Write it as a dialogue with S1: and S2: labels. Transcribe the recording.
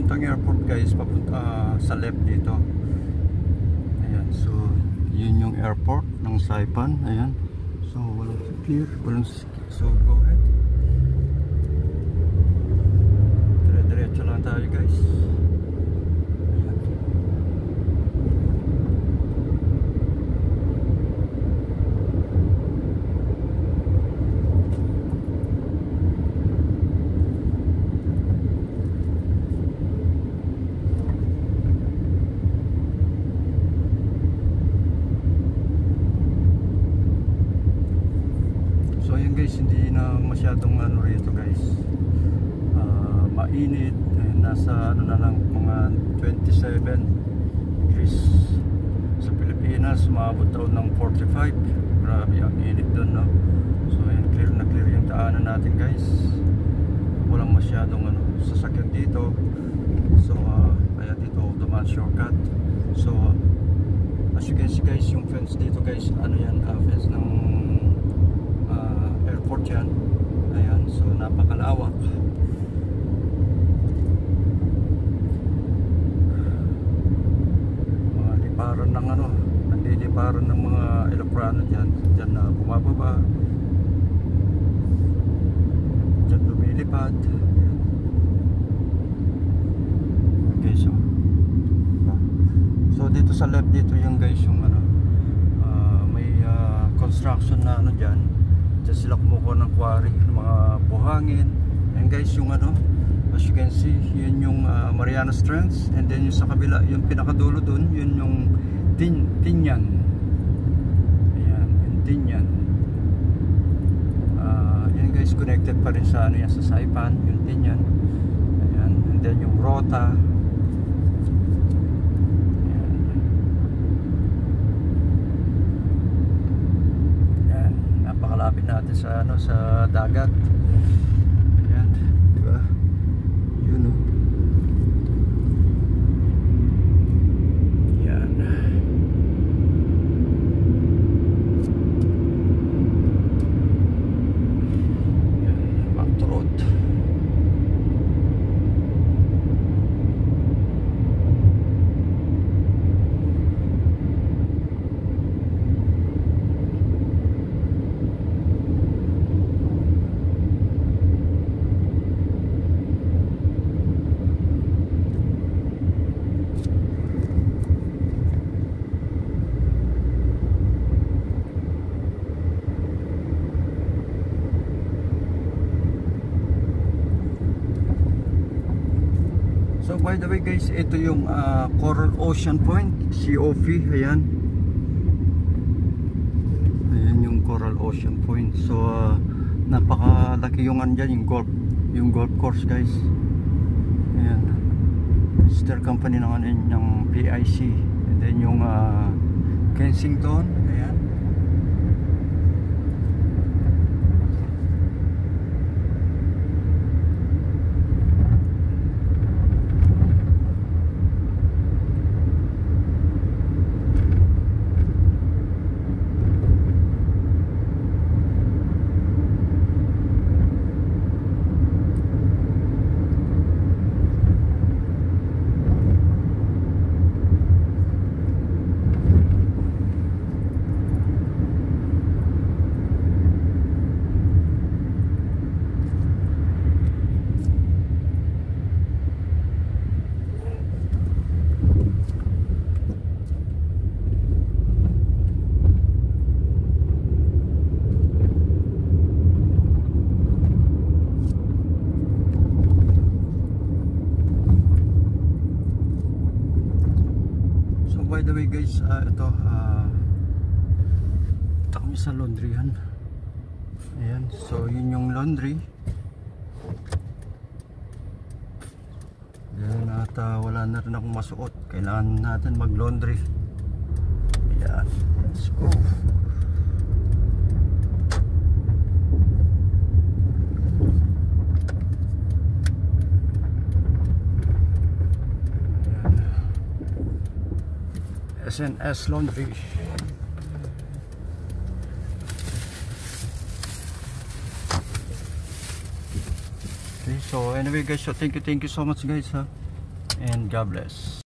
S1: papuntang airport guys, papunta sa left dito. Ayan, so yun yung airport ng Saipan. Ayan, so walang clear, so go ahead, dire-diretso lang tayo guys. Hindi na masyadong ano rito guys, mainit. Nasa ano na lang, mga 27 degrees. Sa Pilipinas umabot daw ng 45. Grabe ang init dun, no? So ayan, clear na clear yung daanan natin guys, walang masyadong ano sasakyan dito. So kaya dito dumaan shortcut. So as you can see guys, yung fence dito guys, ano yan, fence ng airport yan. Ayan, so napakalawak. Mga liparan ng ano, nandiliparan ng mga eroplano dyan. Dyan na bumababa, dyan lumilipad. Okay, so dito sa left dito yung guys, yung ano, may construction na ano dyan. Diyan sila kumukuha ng quarry, mga buhangin. And guys, yung ano, as you can see, yun yung Marianas Trench. And then yung sa kabila, yung pinakadulo dun, yun yung Tinian. Ayan, yung Tinian. Yan guys, connected pa rin sa ano yan, sa Saipan, yung Tinian. Ayan, and then yung Rota. Napakalapit natin sa ano, sa dagat. Ayan, di ba? Yun, oh. Ayan. Ayan, back to road. So by the way guys, ito yung Coral Ocean Point, COP. Ayan, ayan yung Coral Ocean Point. So napakalaki yung andyan, yung golf course guys. Ayan, sister company ng ano, ng PIC. And then yung Kensington. Ayan, by the way guys, ito kami sa laundryhan. Ayan, so yun yung laundry. Ayan, at wala na rin akong masuot, kailangan natin mag laundry. Ayan, let's go. SNS Laundry. Okay, so anyway guys, so thank you so much guys ha. and God bless.